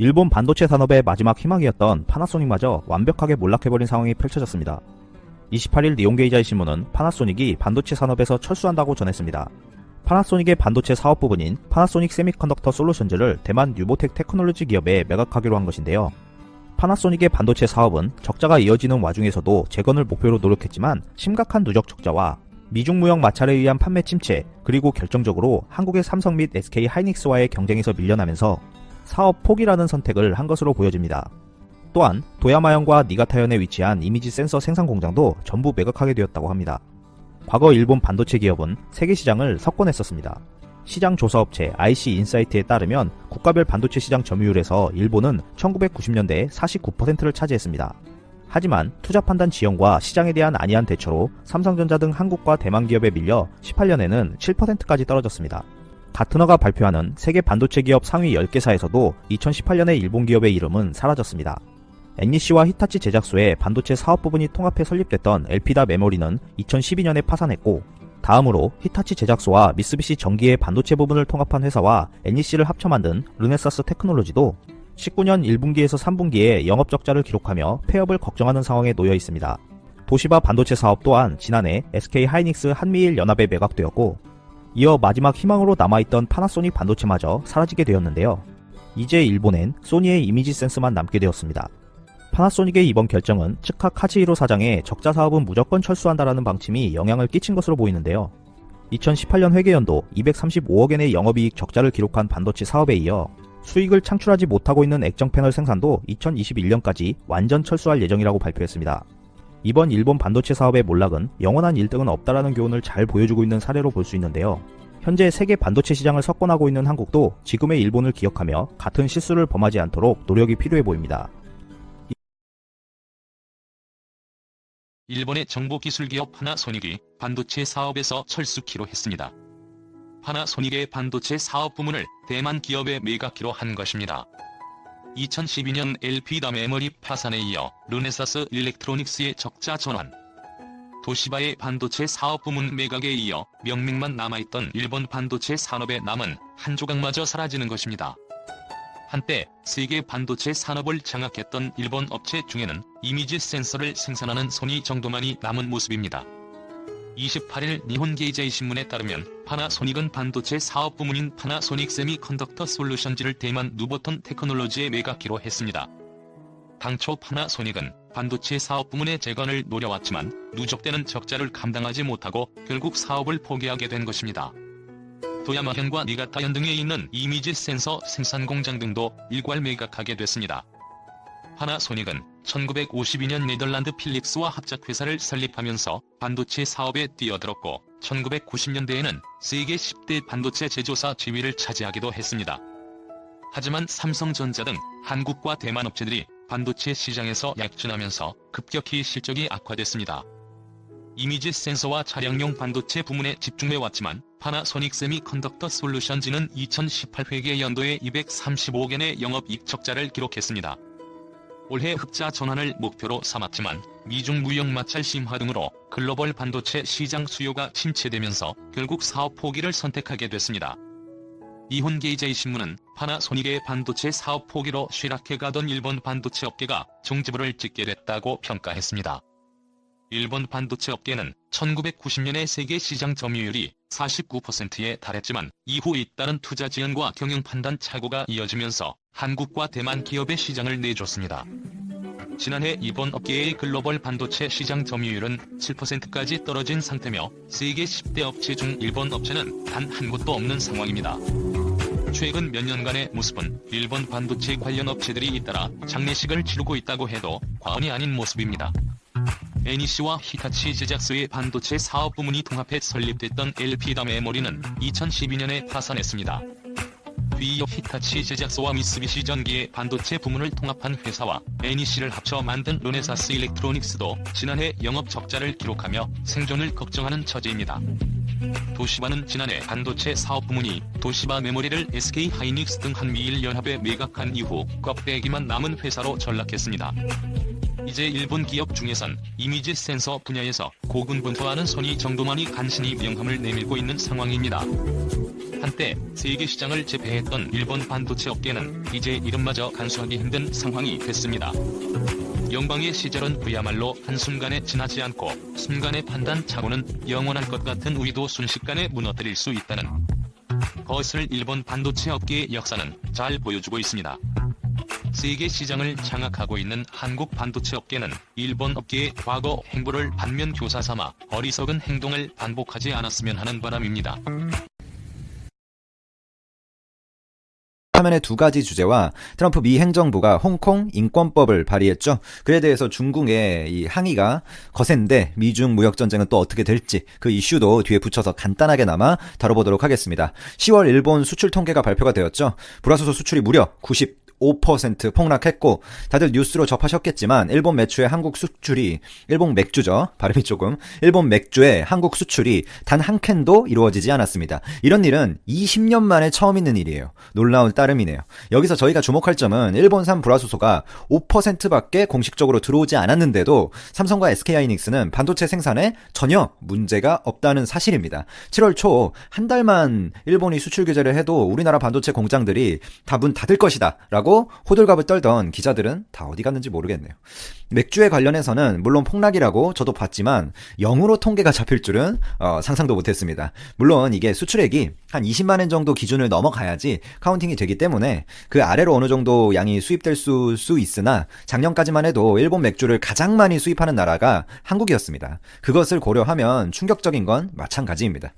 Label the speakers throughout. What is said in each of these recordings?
Speaker 1: 일본 반도체 산업의 마지막 희망이었던 파나소닉마저 완벽하게 몰락해버린 상황이 펼쳐졌습니다. 28일 니온게이자이 신문은 파나소닉이 반도체 산업에서 철수한다고 전했습니다. 파나소닉의 반도체 사업 부분인 파나소닉 세미컨덕터 솔루션즈를 대만 뉴보텍 테크놀로지 기업에 매각하기로 한 것인데요. 파나소닉의 반도체 사업은 적자가 이어지는 와중에서도 재건을 목표로 노력했지만 심각한 누적 적자와 미중 무역 마찰에 의한 판매 침체, 그리고 결정적으로 한국의 삼성 및 SK 하이닉스와의 경쟁에서 밀려나면서 사업 포기라는 선택을 한 것으로 보여집니다. 또한 도야마현과 니가타현에 위치한 이미지 센서 생산 공장도 전부 매각하게 되었다고 합니다. 과거 일본 반도체 기업은 세계 시장을 석권했었습니다. 시장 조사업체 IC인사이트에 따르면 국가별 반도체 시장 점유율에서 일본은 1990년대에 49%를 차지했습니다. 하지만 투자 판단 지형과 시장에 대한 안이한 대처로 삼성전자 등 한국과 대만 기업에 밀려 18년에는 7%까지 떨어졌습니다. 가트너가 발표하는 세계 반도체 기업 상위 10개사에서도 2018년에 일본 기업의 이름은 사라졌습니다. NEC와 히타치 제작소의 반도체 사업 부분이 통합해 설립됐던 엘피다 메모리는 2012년에 파산했고, 다음으로 히타치 제작소와 미쓰비시 전기의 반도체 부분을 통합한 회사와 NEC를 합쳐 만든 르네사스 테크놀로지도 19년 1분기에서 3분기에 영업적자를 기록하며 폐업을 걱정하는 상황에 놓여 있습니다. 도시바 반도체 사업 또한 지난해 SK 하이닉스 한미일 연합에 매각되었고, 이어 마지막 희망으로 남아있던 파나소닉 반도체마저 사라지게 되었는데요. 이제 일본엔 소니의 이미지 센스만 남게 되었습니다. 파나소닉의 이번 결정은 츠카 카즈히로 사장의 적자 사업은 무조건 철수한다라는 방침이 영향을 끼친 것으로 보이는데요. 2018년 회계연도 235억엔의 영업이익 적자를 기록한 반도체 사업에 이어 수익을 창출하지 못하고 있는 액정 패널 생산도 2021년까지 완전 철수할 예정이라고 발표했습니다. 이번 일본 반도체 사업의 몰락은 영원한 1등은 없다라는 교훈을 잘 보여주고 있는 사례로 볼 수 있는데요. 현재 세계 반도체 시장을 석권하고 있는 한국도 지금의 일본을 기억하며 같은 실수를 범하지 않도록 노력이 필요해 보입니다.
Speaker 2: 일본의 정보기술기업 파나소닉이 반도체 사업에서 철수키로 했습니다. 파나소닉의 반도체 사업 부문을 대만 기업에 매각키로 한 것입니다. 2012년 엘피다 메모리 파산에 이어 르네사스 일렉트로닉스의 적자 전환, 도시바의 반도체 사업 부문 매각에 이어 명맥만 남아있던 일본 반도체 산업의 남은 한 조각마저 사라지는 것입니다. 한때 세계 반도체 산업을 장악했던 일본 업체 중에는 이미지 센서를 생산하는 소니 정도만이 남은 모습입니다. 28일 니혼게이자이 신문에 따르면 파나소닉은 반도체 사업 부문인 파나소닉 세미컨덕터 솔루션즈를 대만 누보톤 테크놀로지에 매각키로 했습니다. 당초 파나소닉은 반도체 사업 부문의 재건을 노려왔지만 누적되는 적자를 감당하지 못하고 결국 사업을 포기하게 된 것입니다. 도야마현과 니가타현 등에 있는 이미지 센서 생산 공장 등도 일괄 매각하게 됐습니다. 파나소닉은 1952년 네덜란드 필립스와 합작회사를 설립하면서 반도체 사업에 뛰어들었고 1990년대에는 세계 10대 반도체 제조사 지위를 차지하기도 했습니다. 하지만 삼성전자 등 한국과 대만 업체들이 반도체 시장에서 약진하면서 급격히 실적이 악화됐습니다. 이미지 센서와 차량용 반도체 부문에 집중해왔지만 파나소닉 세미컨덕터 솔루션즈는 2018 회계연도에 235억엔의 영업이익 적자를 기록했습니다. 올해 흑자 전환을 목표로 삼았지만 미중 무역 마찰 심화 등으로 글로벌 반도체 시장 수요가 침체되면서 결국 사업 포기를 선택하게 됐습니다. 니혼게이자이 신문은 파나소닉의 반도체 사업 포기로 쇠락해가던 일본 반도체 업계가 종지부를 찍게 됐다고 평가했습니다. 일본 반도체 업계는 1990년에 세계 시장 점유율이 49%에 달했지만 이후 잇따른 투자 지연과 경영 판단 착오가 이어지면서 한국과 대만 기업의 시장을 내줬습니다. 지난해 일본 업계의 글로벌 반도체 시장 점유율은 7%까지 떨어진 상태며 세계 10대 업체 중 일본 업체는 단 한 곳도 없는 상황입니다. 최근 몇 년간의 모습은 일본 반도체 관련 업체들이 잇따라 장례식을 치르고 있다고 해도 과언이 아닌 모습입니다. NEC와 히타치 제작소의 반도체 사업 부문이 통합해 설립됐던 엘피다 메모리는 2012년에 파산했습니다. 뒤이어 히타치 제작소와 미쓰비시 전기의 반도체 부문을 통합한 회사와 NEC를 합쳐 만든 르네사스 일렉트로닉스도 지난해 영업 적자를 기록하며 생존을 걱정하는 처지입니다. 도시바는 지난해 반도체 사업 부문이 도시바 메모리를 SK 하이닉스 등 한미일 연합에 매각한 이후 껍데기만 남은 회사로 전락했습니다. 이제 일본 기업 중에선 이미지 센서 분야에서 고군분투하는 소니 정도만이 간신히 명함을 내밀고 있는 상황입니다. 한때 세계 시장을 제패했던 일본 반도체 업계는 이제 이름마저 간수하기 힘든 상황이 됐습니다. 영광의 시절은 그야말로 한순간에 지나지 않고 순간의 판단 착오는 영원할 것 같은 우리도 순식간에 무너뜨릴 수 있다는 것을 일본 반도체 업계의 역사는 잘 보여주고 있습니다. 세계 시장을 장악하고 있는 한국 반도체 업계는 일본 업계의 과거 행보를 반면 교사 삼아 어리석은 행동을 반복하지 않았으면 하는 바람입니다.
Speaker 3: 화면의 두 가지 주제와 트럼프 미 행정부가 홍콩 인권법을 발의했죠. 그에 대해서 중국의 이 항의가 거센데 미중 무역 전쟁은 또 어떻게 될지 그 이슈도 뒤에 붙여서 간단하게나마 다뤄보도록 하겠습니다. 10월 일본 수출 통계가 발표가 되었죠. 불화수소 수출이 무려 5% 폭락했고 다들 뉴스로 접하셨겠지만 일본 맥주의 한국 수출이 일본 맥주죠. 발음이 조금 일본 맥주의 한국 수출이 단 한 캔도 이루어지지 않았습니다. 이런 일은 20년 만에 처음 있는 일이에요. 놀라운 따름이네요. 여기서 저희가 주목할 점은 일본산 불화수소가 5%밖에 공식적으로 들어오지 않았는데도 삼성과 SK하이닉스는 반도체 생산에 전혀 문제가 없다는 사실입니다. 7월 초 한 달만 일본이 수출 규제를 해도 우리나라 반도체 공장들이 다 문 닫을 것이다 라고 호들갑을 떨던 기자들은 다 어디 갔는지 모르겠네요. 맥주에 관련해서는 물론 폭락이라고 저도 봤지만 0으로 통계가 잡힐 줄은 상상도 못했습니다. 물론 이게 수출액이 한 20만 엔 정도 기준을 넘어가야지 카운팅이 되기 때문에 그 아래로 어느 정도 양이 수입될 수 있으나 작년까지만 해도 일본 맥주를 가장 많이 수입하는 나라가 한국이었습니다. 그것을 고려하면 충격적인 건 마찬가지입니다.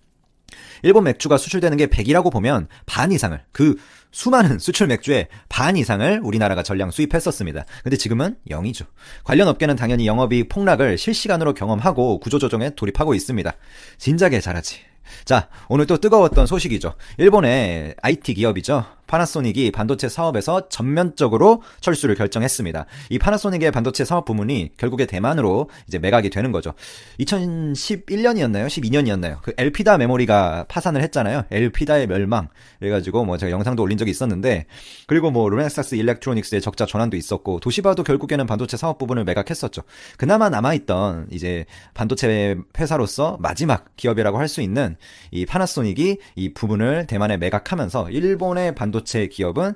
Speaker 3: 일본 맥주가 수출되는 게 100이라고 보면 반 이상을 그 수많은 수출 맥주의 반 이상을 우리나라가 전량 수입했었습니다. 근데 지금은 0이죠. 관련 업계는 당연히 영업이익 폭락을 실시간으로 경험하고 구조조정에 돌입하고 있습니다. 진작에 잘하지. 자, 오늘 또 뜨거웠던 소식이죠. 일본의 IT 기업이죠. 파나소닉이 반도체 사업에서 전면적으로 철수를 결정했습니다. 이 파나소닉의 반도체 사업 부문이 결국에 대만으로 이제 매각이 되는 거죠. 2011년이었나요? 12년이었나요? 그 엘피다 메모리가 파산을 했잖아요. 엘피다의 멸망. 그래가지고 뭐 제가 영상도 올린 적이 있었는데, 그리고 뭐 르네사스 일렉트로닉스의 적자 전환도 있었고, 도시바도 결국에는 반도체 사업 부분을 매각했었죠. 그나마 남아있던 이제 반도체 회사로서 마지막 기업이라고 할 수 있는 이 파나소닉이 이 부분을 대만에 매각하면서 일본의 반도체 기업은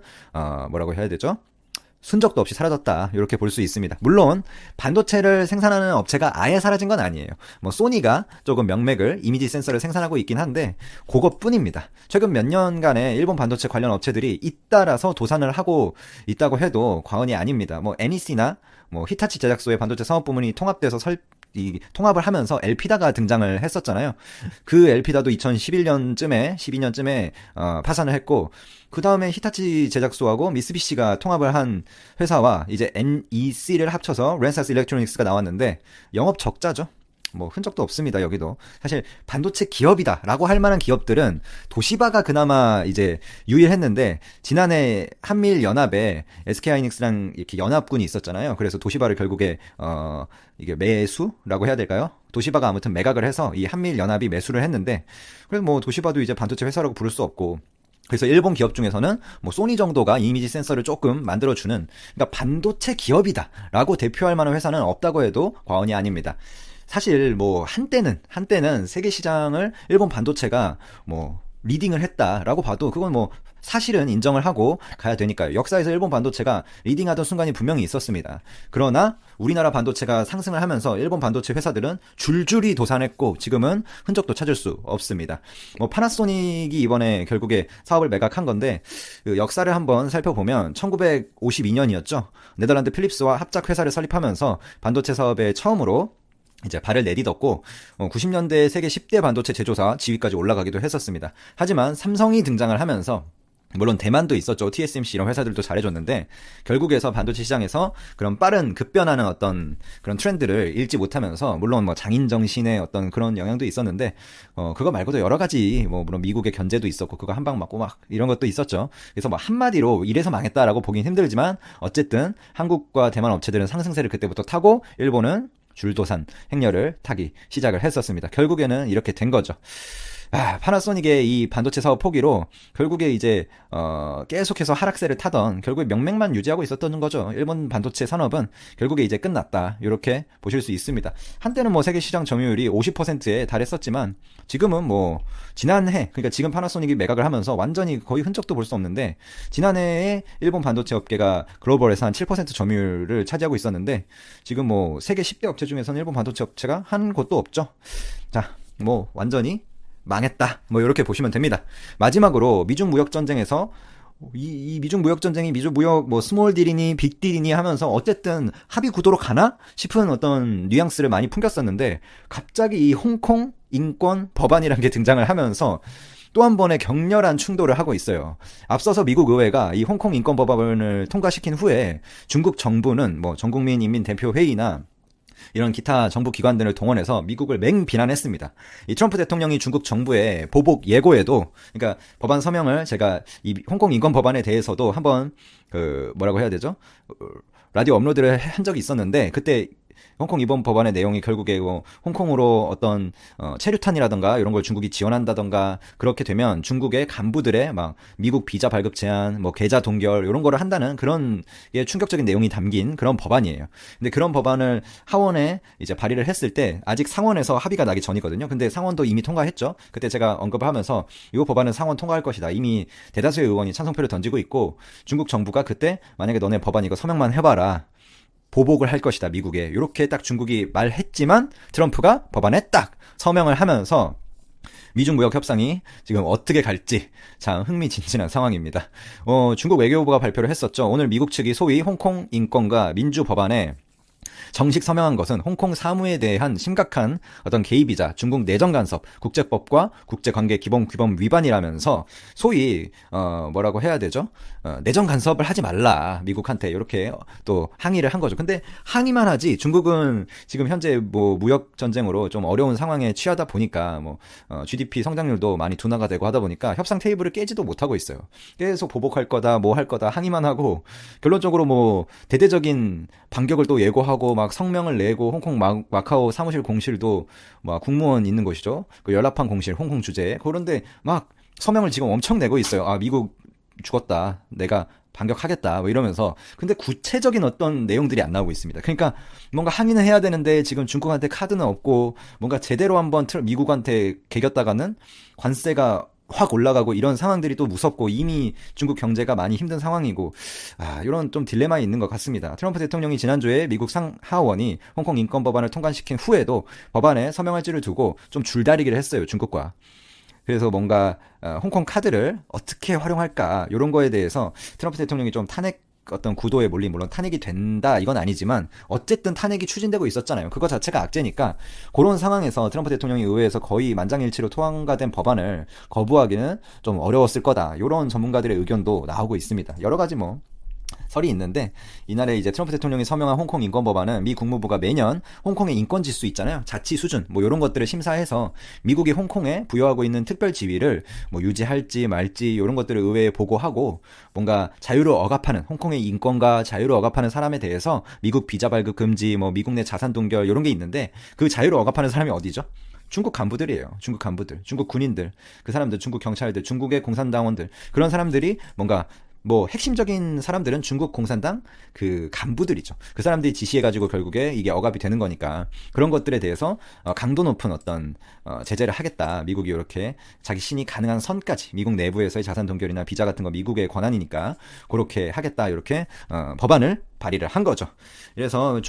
Speaker 3: 뭐라고 해야 되죠? 순적도 없이 사라졌다. 이렇게 볼 수 있습니다. 물론 반도체를 생산하는 업체가 아예 사라진 건 아니에요. 뭐 소니가 조금 명맥을 이미지 센서를 생산하고 있긴 한데 그것뿐입니다. 최근 몇 년간의 일본 반도체 관련 업체들이 잇따라서 도산을 하고 있다고 해도 과언이 아닙니다. 뭐 NEC나 뭐 히타치 제작소의 반도체 사업 부문이 통합돼서 통합을 하면서 엘피다가 등장을 했었잖아요. 그 엘피다도 2011년쯤에 12년쯤에 파산을 했고, 그 다음에 히타치 제작소하고 미쓰비시가 통합을 한 회사와 이제 NEC를 합쳐서 르네사스 일렉트로닉스가 나왔는데 영업 적자죠. 뭐 흔적도 없습니다. 여기도 사실 반도체 기업이다라고 할 만한 기업들은 도시바가 그나마 이제 유일했는데, 지난해 한미일 연합에 SK하이닉스랑 이렇게 연합군이 있었잖아요. 그래서 도시바를 결국에 이게 매수라고 해야 될까요? 도시바가 아무튼 매각을 해서 이 한미일 연합이 매수를 했는데, 그래서 뭐 도시바도 이제 반도체 회사라고 부를 수 없고, 그래서 일본 기업 중에서는 뭐 소니 정도가 이미지 센서를 조금 만들어주는, 그러니까 반도체 기업이다라고 대표할 만한 회사는 없다고 해도 과언이 아닙니다. 사실 뭐 한때는 세계 시장을 일본 반도체가 뭐 리딩을 했다라고 봐도 그건 뭐 사실은 인정을 하고 가야 되니까요. 역사에서 일본 반도체가 리딩하던 순간이 분명히 있었습니다. 그러나 우리나라 반도체가 상승을 하면서 일본 반도체 회사들은 줄줄이 도산했고 지금은 흔적도 찾을 수 없습니다. 뭐 파나소닉이 이번에 결국에 사업을 매각한 건데, 그 역사를 한번 살펴보면 1952년이었죠. 네덜란드 필립스와 합작 회사를 설립하면서 반도체 사업에 처음으로 이제 발을 내딛었고 90년대 세계 10대 반도체 제조사 지위까지 올라가기도 했었습니다. 하지만 삼성이 등장을 하면서, 물론 대만도 있었죠. TSMC 이런 회사들도 잘해줬는데, 결국에서 반도체 시장에서 그런 빠른 급변하는 어떤 그런 트렌드를 읽지 못하면서, 물론 뭐 장인정신의 어떤 그런 영향도 있었는데, 그거 말고도 여러 가지 뭐 물론 미국의 견제도 있었고 그거 한 방 맞고 막 이런 것도 있었죠. 그래서 뭐 한마디로 이래서 망했다라고 보긴 힘들지만 어쨌든 한국과 대만 업체들은 상승세를 그때부터 타고 일본은 줄도산 행렬을 타기 시작을 했었습니다. 결국에는 이렇게 된 거죠. 파나소닉의 이 반도체 사업 포기로 결국에 이제 계속해서 하락세를 타던 결국에 명맥만 유지하고 있었던 거죠. 일본 반도체 산업은 결국에 이제 끝났다. 이렇게 보실 수 있습니다. 한때는 뭐 세계 시장 점유율이 50%에 달했었지만 지금은 뭐 지난해, 그러니까 지금 파나소닉이 매각을 하면서 완전히 거의 흔적도 볼 수 없는데, 지난해에 일본 반도체 업계가 글로벌에서 한 7% 점유율을 차지하고 있었는데 지금 뭐 세계 10대 업체 중에서는 일본 반도체 업체가 한 곳도 없죠. 자, 뭐 완전히 망했다. 뭐 이렇게 보시면 됩니다. 마지막으로 미중 무역 전쟁에서 이 미중 무역 전쟁이 미중 무역 뭐 스몰 딜이니 빅 딜이니 하면서 어쨌든 합의 구도로 가나 싶은 어떤 뉘앙스를 많이 풍겼었는데, 갑자기 이 홍콩 인권 법안이라는 게 등장을 하면서 또 한 번의 격렬한 충돌을 하고 있어요. 앞서서 미국 의회가 이 홍콩 인권 법안을 통과시킨 후에 중국 정부는 뭐 전국민 인민 대표 회의나 이런 기타 정부 기관들을 동원해서 미국을 맹비난했습니다. 이 트럼프 대통령이 중국 정부의 보복 예고에도, 그러니까 법안 서명을 제가 이 홍콩 인권 법안에 대해서도 한번 뭐라고 해야 되죠? 라디오 업로드를 한 적이 있었는데, 그때 홍콩 이번 법안의 내용이 결국에 뭐 홍콩으로 어떤 체류탄이라던가 이런 걸 중국이 지원한다던가 그렇게 되면 중국의 간부들의 막 미국 비자 발급 제한, 뭐 계좌 동결 이런 거를 한다는 그런 게 충격적인 내용이 담긴 그런 법안이에요. 근데 그런 법안을 하원에 이제 발의를 했을 때 아직 상원에서 합의가 나기 전이거든요. 근데 상원도 이미 통과했죠. 그때 제가 언급을 하면서 이 법안은 상원 통과할 것이다. 이미 대다수의 의원이 찬성표를 던지고 있고, 중국 정부가 그때 만약에 너네 법안 이거 서명만 해봐라, 보복을 할 것이다, 미국에. 이렇게 딱 중국이 말했지만 트럼프가 법안에 딱 서명을 하면서 미중 무역 협상이 지금 어떻게 갈지 참 흥미진진한 상황입니다. 중국 외교부가 발표를 했었죠. 오늘 미국 측이 소위 홍콩 인권과 민주 법안에 정식 서명한 것은 홍콩 사무에 대한 심각한 어떤 개입이자 중국 내정 간섭, 국제법과 국제관계 기본 규범 위반이라면서 소위 뭐라고 해야 되죠? 내정 간섭을 하지 말라, 미국한테 이렇게 또 항의를 한 거죠. 근데 항의만 하지 중국은 지금 현재 뭐 무역 전쟁으로 좀 어려운 상황에 취하다 보니까 뭐 GDP 성장률도 많이 둔화가 되고 하다 보니까 협상 테이블을 깨지도 못하고 있어요. 계속 보복할 거다, 뭐 할 거다 항의만 하고, 결론적으로 뭐 대대적인 반격을 또 예고하고 막 성명을 내고, 홍콩 마카오 사무실 공실도 막 국무원 있는 곳이죠. 그 연합한 공실 홍콩 주재에, 그런데 막 서명을 지금 엄청 내고 있어요. 아, 미국 죽었다, 내가 반격하겠다, 뭐 이러면서. 근데 구체적인 어떤 내용들이 안 나오고 있습니다. 그러니까 뭔가 항의는 해야 되는데 지금 중국한테 카드는 없고, 뭔가 제대로 한번 미국한테 개겼다가는 관세가 확 올라가고 이런 상황들이 또 무섭고, 이미 중국 경제가 많이 힘든 상황이고, 이런 좀 딜레마에 있는 것 같습니다. 트럼프 대통령이 지난주에 미국 상하원이 홍콩 인권 법안을 통과시킨 후에도 법안에 서명할지를 두고 좀 줄다리기를 했어요, 중국과. 그래서 뭔가 홍콩 카드를 어떻게 활용할까, 이런 거에 대해서 트럼프 대통령이 좀 탄핵 어떤 구도에 몰린, 물론 탄핵이 된다 이건 아니지만 어쨌든 탄핵이 추진되고 있었잖아요. 그거 자체가 악재니까. 그런 상황에서 트럼프 대통령이 의회에서 거의 만장일치로 통과된 법안을 거부하기는 좀 어려웠을 거다, 이런 전문가들의 의견도 나오고 있습니다. 여러 가지 뭐 설이 있는데, 이날에 이제 트럼프 대통령이 서명한 홍콩 인권 법안은 미 국무부가 매년 홍콩의 인권 지수 있잖아요, 자치 수준 뭐 이런 것들을 심사해서 미국이 홍콩에 부여하고 있는 특별 지위를 뭐 유지할지 말지 이런 것들을 의회에 보고하고, 뭔가 자유를 억압하는, 홍콩의 인권과 자유를 억압하는 사람에 대해서 미국 비자 발급 금지, 뭐 미국 내 자산 동결 이런 게 있는데, 그 자유를 억압하는 사람이 어디죠? 중국 간부들이에요. 중국 간부들, 중국 군인들, 그 사람들, 중국 경찰들, 중국의 공산당원들, 그런 사람들이 뭔가 뭐 핵심적인 사람들은 중국 공산당 그 간부들이죠. 그 사람들이 지시해가지고 결국에 이게 억압이 되는 거니까, 그런 것들에 대해서 강도 높은 어떤 제재를 하겠다. 미국이 이렇게 자기 신이 가능한 선까지, 미국 내부에서의 자산 동결이나 비자 같은 거 미국의 권한이니까 그렇게 하겠다, 이렇게 법안을 발의를 한 거죠. 그래서